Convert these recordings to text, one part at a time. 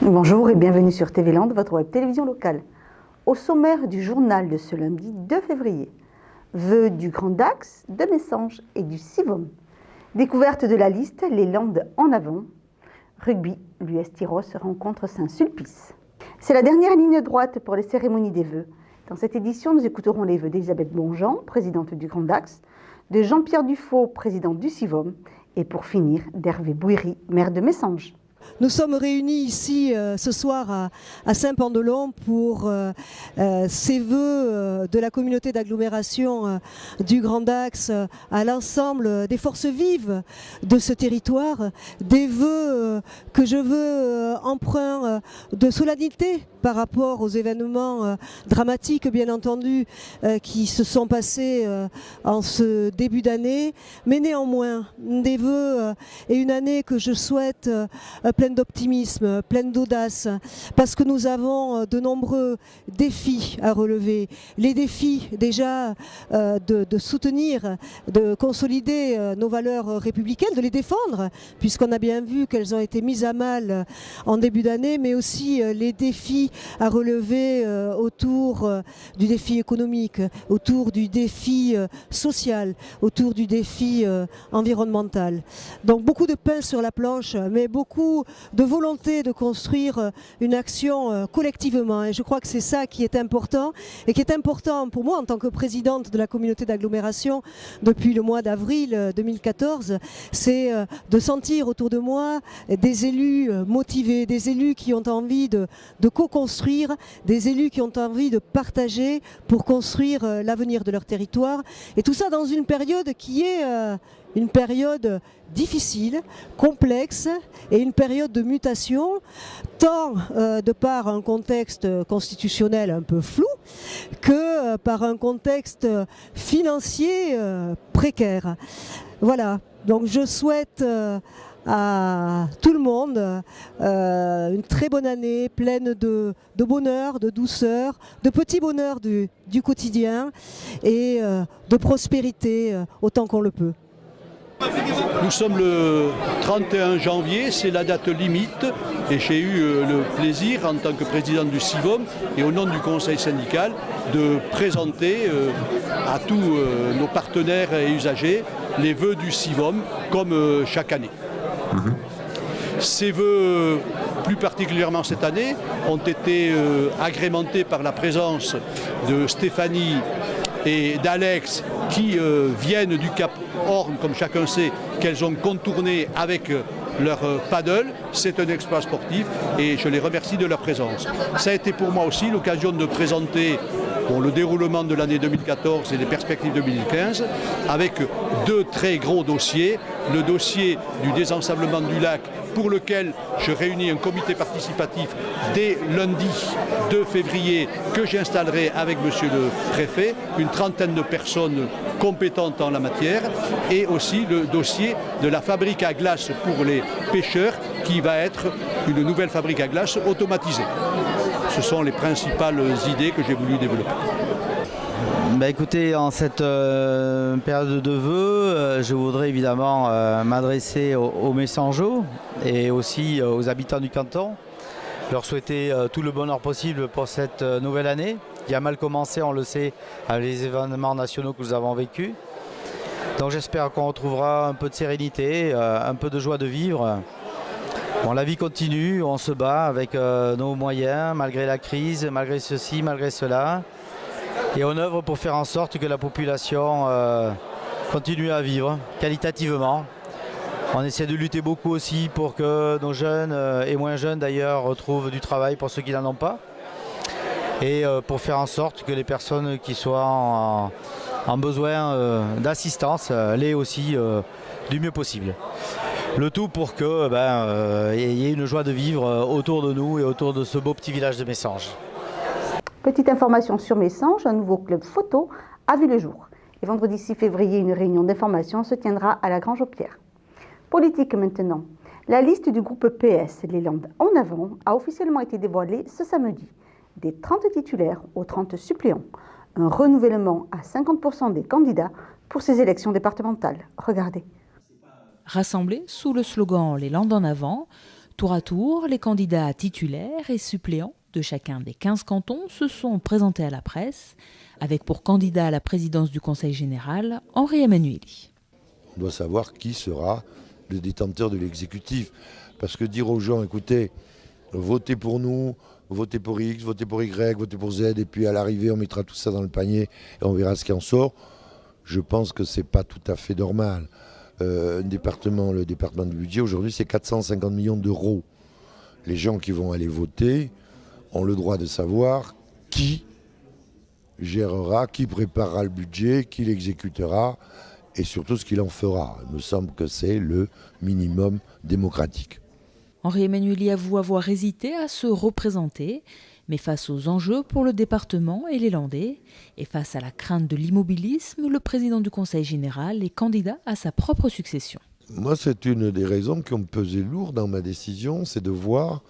Bonjour et bienvenue sur TV Land, votre web télévision locale. Au sommaire du journal de ce lundi 2 février, vœux du Grand Dax, de Messanges et du Sivom. Découverte de la liste, les Landes en avant. Rugby, l'US Tyros rencontre Saint-Sulpice. C'est la dernière ligne droite pour les cérémonies des vœux. Dans cette édition, nous écouterons les vœux d'Elisabeth Bonjean, présidente du Grand Dax, de Jean-Pierre Dufaux, président du Sivom, et pour finir, d'Hervé Bouiry, maire de Messanges. Nous sommes réunis ici ce soir à Saint-Pandelon pour ces vœux de la communauté d'agglomération du Grand Dax à l'ensemble des forces vives de ce territoire, des vœux que je veux empreints de solennité par rapport aux événements dramatiques bien entendu qui se sont passés en ce début d'année, mais néanmoins des vœux et une année que je souhaite pleine d'optimisme, pleine d'audace, parce que nous avons de nombreux défis à relever. Les défis déjà de soutenir, de consolider nos valeurs républicaines, de les défendre, puisqu'on a bien vu qu'elles ont été mises à mal en début d'année, mais aussi les défis à relever autour du défi économique, autour du défi social, autour du défi environnemental. Donc beaucoup de pain sur la planche, mais beaucoup de volonté de construire une action collectivement. Et je crois que c'est ça qui est important et qui est important pour moi en tant que présidente de la communauté d'agglomération depuis le mois d'avril 2014, c'est de sentir autour de moi des élus motivés, des élus qui ont envie de co-construire, des élus qui ont envie de partager pour construire l'avenir de leur territoire. Et tout ça dans une période qui est une période difficile, complexe et une période de mutation, tant de par un contexte constitutionnel un peu flou que par un contexte financier précaire. Voilà, donc je souhaite à tout le monde une très bonne année pleine de bonheur, de douceur, de petits bonheurs du quotidien et de prospérité autant qu'on le peut. Nous sommes le 31 janvier, c'est la date limite et j'ai eu le plaisir en tant que président du Sivom et au nom du conseil syndical de présenter à tous nos partenaires et usagers les vœux du Sivom comme chaque année. Ces vœux, plus particulièrement cette année, ont été agrémentés par la présence de Stéphanie et d'Alex qui viennent du Cap Horn, comme chacun sait, qu'elles ont contourné avec leur paddle. C'est un exploit sportif et je les remercie de leur présence. Ça a été pour moi aussi l'occasion de présenter le déroulement de l'année 2014 et les perspectives 2015 avec deux très gros dossiers. Le dossier du désensablement du lac pour lequel je réunis un comité participatif dès lundi 2 février que j'installerai avec monsieur le préfet, une trentaine de personnes compétentes en la matière, et aussi le dossier de la fabrique à glace pour les pêcheurs qui va être une nouvelle fabrique à glace automatisée. Ce sont les principales idées que j'ai voulu développer. Écoutez, en cette période de vœux, je voudrais évidemment m'adresser aux Messangeaux et aussi aux habitants du canton, leur souhaiter tout le bonheur possible pour cette nouvelle année, qui a mal commencé, on le sait, avec les événements nationaux que nous avons vécus. Donc j'espère qu'on retrouvera un peu de sérénité, un peu de joie de vivre. Bon, la vie continue, on se bat avec nos moyens, malgré la crise, malgré ceci, malgré cela. Et on œuvre pour faire en sorte que la population continue à vivre qualitativement. On essaie de lutter beaucoup aussi pour que nos jeunes et moins jeunes d'ailleurs retrouvent du travail pour ceux qui n'en ont pas. Et pour faire en sorte que les personnes qui soient en besoin d'assistance l'aient aussi du mieux possible. Le tout pour que y ait une joie de vivre autour de nous et autour de ce beau petit village de Messanges. Petite information sur Messanges, un nouveau club photo a vu le jour. Et vendredi 6 février, une réunion d'information se tiendra à la Grange aux Pierres. Politique maintenant. La liste du groupe PS, les Landes en avant, a officiellement été dévoilée ce samedi. Des 30 titulaires aux 30 suppléants. Un renouvellement à 50% des candidats pour ces élections départementales. Regardez. Rassemblés sous le slogan « Les Landes en avant », Tour à tour, les candidats titulaires et suppléants de chacun des 15 cantons se sont présentés à la presse, avec pour candidat à la présidence du Conseil général Henri Emmanuelli. On doit savoir qui sera le détenteur de l'exécutif. Parce que dire aux gens, écoutez, votez pour nous, votez pour X, votez pour Y, votez pour Z, et puis à l'arrivée, on mettra tout ça dans le panier et on verra ce qui en sort, je pense que ce n'est pas tout à fait normal. Le département du budget, aujourd'hui, c'est 450 millions d'euros. Les gens qui vont aller voter ont le droit de savoir qui gérera, qui préparera le budget, qui l'exécutera et surtout ce qu'il en fera. Il me semble que c'est le minimum démocratique. Henri Emmanuelli avoue avoir hésité à se représenter, mais face aux enjeux pour le département et les Landais, et face à la crainte de l'immobilisme, le président du Conseil général est candidat à sa propre succession. Moi, c'est une des raisons qui ont pesé lourd dans ma décision, c'est de voir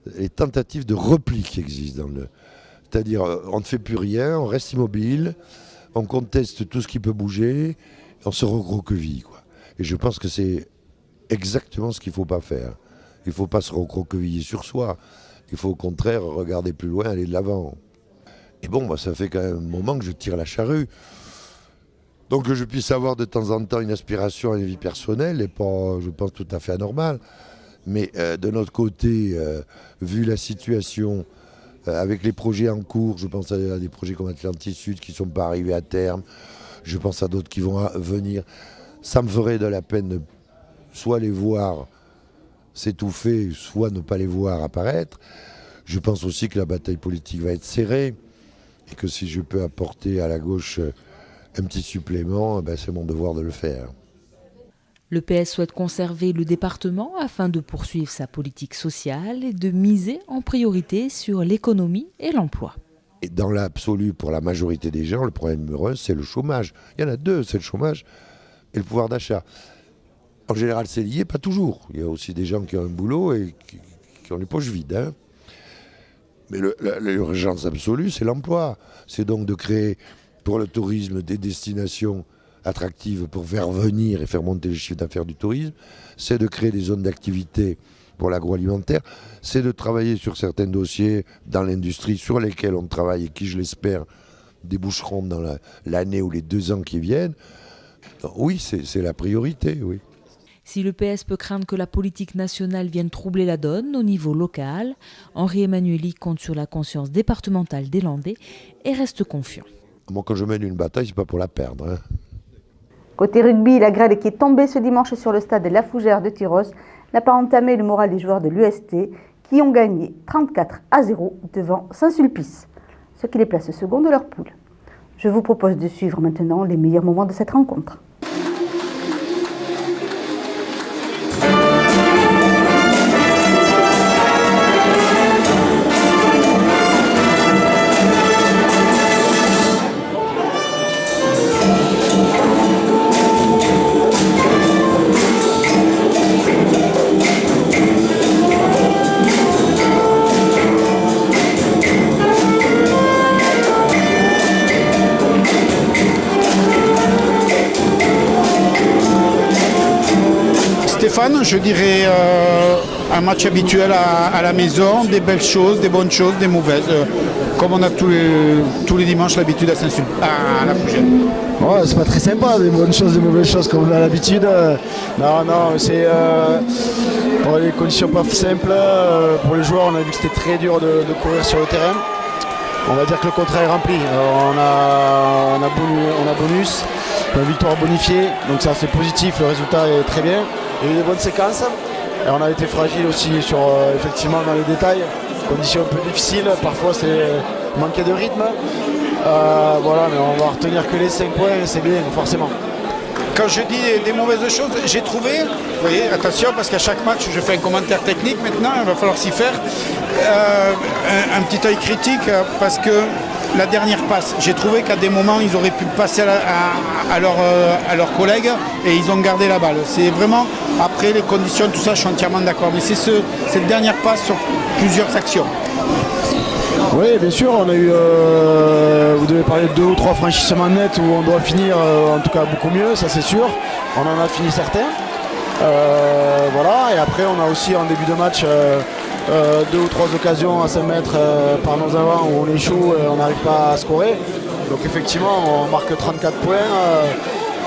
les tentatives de repli qui existent C'est-à-dire, on ne fait plus rien, on reste immobile, on conteste tout ce qui peut bouger, on se recroqueville, quoi. Et je pense que c'est exactement ce qu'il ne faut pas faire. Il ne faut pas se recroqueviller sur soi. Il faut au contraire regarder plus loin, aller de l'avant. Et bon, moi, ça fait quand même un moment que je tire la charrue. Donc que je puisse avoir de temps en temps une aspiration à une vie personnelle n'est pas, je pense, tout à fait anormal. Mais de notre côté, vu la situation, avec les projets en cours, je pense à des projets comme Atlantis Sud qui ne sont pas arrivés à terme, je pense à d'autres qui vont venir, ça me ferait de la peine de soit les voir s'étouffer, soit ne pas les voir apparaître. Je pense aussi que la bataille politique va être serrée et que si je peux apporter à la gauche un petit supplément, c'est mon devoir de le faire. Le PS souhaite conserver le département afin de poursuivre sa politique sociale et de miser en priorité sur l'économie et l'emploi. Et dans l'absolu, pour la majorité des gens, le problème numéro 1, c'est le chômage. Il y en a deux, c'est le chômage et le pouvoir d'achat. En général, c'est lié, pas toujours. Il y a aussi des gens qui ont un boulot et qui ont les poches vides. Hein. Mais l'urgence absolue, c'est l'emploi. C'est donc de créer pour le tourisme des destinations attractives pour faire venir et faire monter le chiffre d'affaires du tourisme. C'est de créer des zones d'activité pour l'agroalimentaire. C'est de travailler sur certains dossiers dans l'industrie sur lesquels on travaille et qui, je l'espère, déboucheront dans l'année ou les 2 ans qui viennent. Donc, oui, c'est la priorité, oui. Si le PS peut craindre que la politique nationale vienne troubler la donne au niveau local, Henri Emmanuelli compte sur la conscience départementale des Landais et reste confiant. Moi, quand je mène une bataille, c'est pas pour la perdre. Hein. Côté rugby, la grêle qui est tombée ce dimanche sur le stade de La Fougère de Tyros n'a pas entamé le moral des joueurs de l'UST qui ont gagné 34-0 devant Saint-Sulpice, ce qui les place second de leur poule. Je vous propose de suivre maintenant les meilleurs moments de cette rencontre. Stéphane, je dirais un match habituel à la maison, des belles choses, des bonnes choses, des mauvaises, comme on a tous les dimanches l'habitude à la Fougère. Ouais, c'est pas très sympa, des bonnes choses, des mauvaises choses comme on a l'habitude. Non, c'est les conditions pas simples. Pour les joueurs, on a vu que c'était très dur de courir sur le terrain. On va dire que le contrat est rempli. On a bonus, une victoire bonifiée, donc ça c'est positif, le résultat est très bien. Il y a eu des bonnes séquences et on a été fragile aussi effectivement dans les détails. Conditions un peu difficiles, parfois c'est manquer de rythme. Voilà, mais on va retenir que les 5 points et c'est bien forcément. Quand je dis des mauvaises choses, j'ai trouvé, vous voyez, attention parce qu'à chaque match je fais un commentaire technique maintenant, il va falloir s'y faire, un petit œil critique parce que la dernière passe, j'ai trouvé qu'à des moments ils auraient pu passer à leurs collègues et ils ont gardé la balle. C'est vraiment, après les conditions, tout ça, je suis entièrement d'accord. Mais c'est cette dernière passe sur plusieurs actions. Oui, bien sûr, on a eu, vous devez parler de 2 ou 3 franchissements nets où on doit finir en tout cas beaucoup mieux, ça c'est sûr. On en a fini certains. Voilà, et après on a aussi en début de match 2 ou 3 occasions à 5 mètres par nos avants où on échoue et on n'arrive pas à scorer. Donc effectivement on marque 34 points,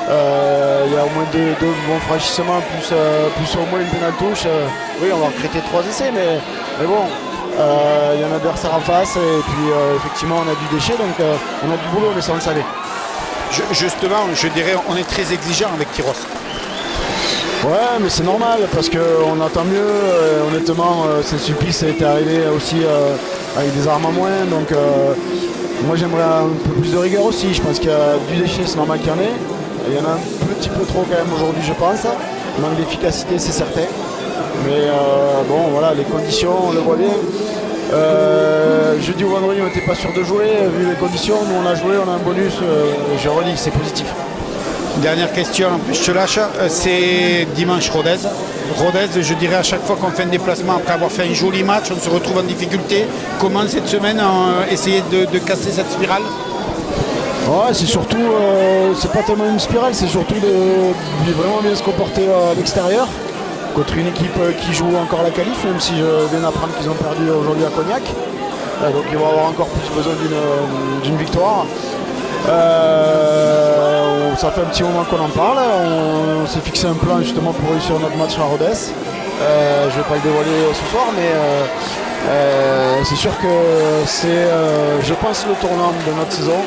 il y a au moins 2 bons franchissements plus au moins une pénale touche. Oui, on va recréter 3 essais, mais bon, il y a un adversaire en face et puis effectivement on a du déchet, donc on a du boulot, mais ça on le savait. Justement, je dirais on est très exigeant avec Tyros. Ouais, mais c'est normal parce qu'on attend mieux. Honnêtement, Saint-Sulpice était arrivé aussi avec des armes en moins. Donc moi j'aimerais un peu plus de rigueur aussi. Je pense qu'il y a du déchet, c'est normal qu'il y en ait. Il y en a un petit peu trop quand même aujourd'hui, je pense. Manque d'efficacité, c'est certain. Mais bon, voilà, les conditions, on le voit bien. Jeudi ou vendredi, on n'était pas sûr de jouer. Vu les conditions, nous on a joué, on a un bonus. Je redis, c'est positif. Dernière question, je te lâche, c'est dimanche Rodez. Rodez, je dirais à chaque fois qu'on fait un déplacement, après avoir fait un joli match, on se retrouve en difficulté. Comment cette semaine essayer de casser cette spirale? Ouais, c'est surtout, c'est pas tellement une spirale, c'est surtout de vraiment bien se comporter à l'extérieur contre une équipe qui joue encore la qualif, même si je viens d'apprendre qu'ils ont perdu aujourd'hui à Cognac. Donc ils vont avoir encore plus besoin d'une victoire. Ça fait un petit moment qu'on en parle, on s'est fixé un plan justement pour réussir notre match à Rodez. Je ne vais pas le dévoiler ce soir, mais c'est sûr que c'est, je pense, le tournant de notre saison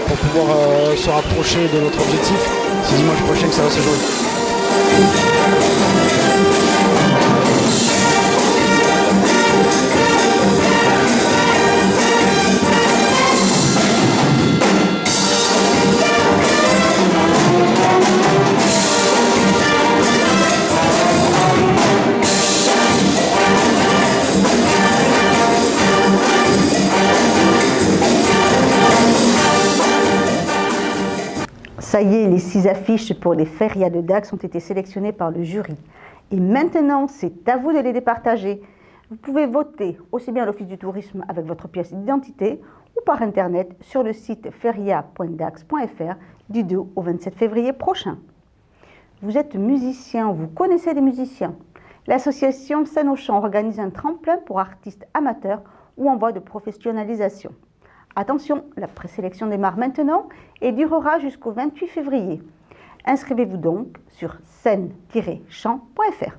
pour pouvoir se rapprocher de notre objectif. C'est dimanche prochain que ça va se jouer. Ça y est, les 6 affiches pour les férias de Dax ont été sélectionnées par le jury. Et maintenant, c'est à vous de les départager. Vous pouvez voter aussi bien à l'Office du tourisme avec votre pièce d'identité ou par Internet sur le site feria.dax.fr du 2 au 27 février prochain. Vous êtes musicien, vous connaissez des musiciens. L'association Scène au Champ organise un tremplin pour artistes amateurs ou en voie de professionnalisation. Attention, la présélection démarre maintenant et durera jusqu'au 28 février. Inscrivez-vous donc sur scène-champ.fr.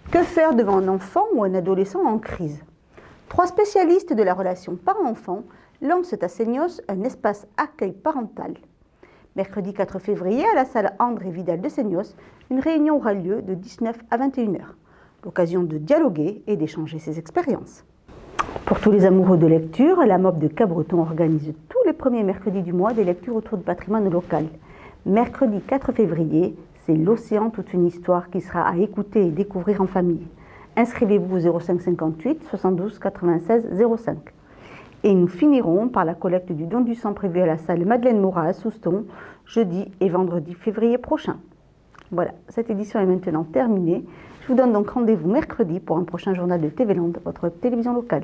Que faire devant un enfant ou un adolescent en crise? 3 spécialistes de la relation parent-enfant lancent à Seignos un espace accueil parental. Mercredi 4 février, à la salle André Vidal de Seignos, une réunion aura lieu de 19 à 21 h. L'occasion de dialoguer et d'échanger ses expériences. Pour tous les amoureux de lecture, la MOP de Cabreton organise tous les premiers mercredis du mois des lectures autour du patrimoine local. Mercredi 4 février, c'est l'Océan, toute une histoire qui sera à écouter et découvrir en famille. Inscrivez-vous au 05 58 72 96 05. Et nous finirons par la collecte du don du sang prévu à la salle Madeleine Morat à Souston, jeudi et vendredi février prochain. Voilà, cette édition est maintenant terminée. Je vous donne donc rendez-vous mercredi pour un prochain journal de TV Land, votre télévision locale.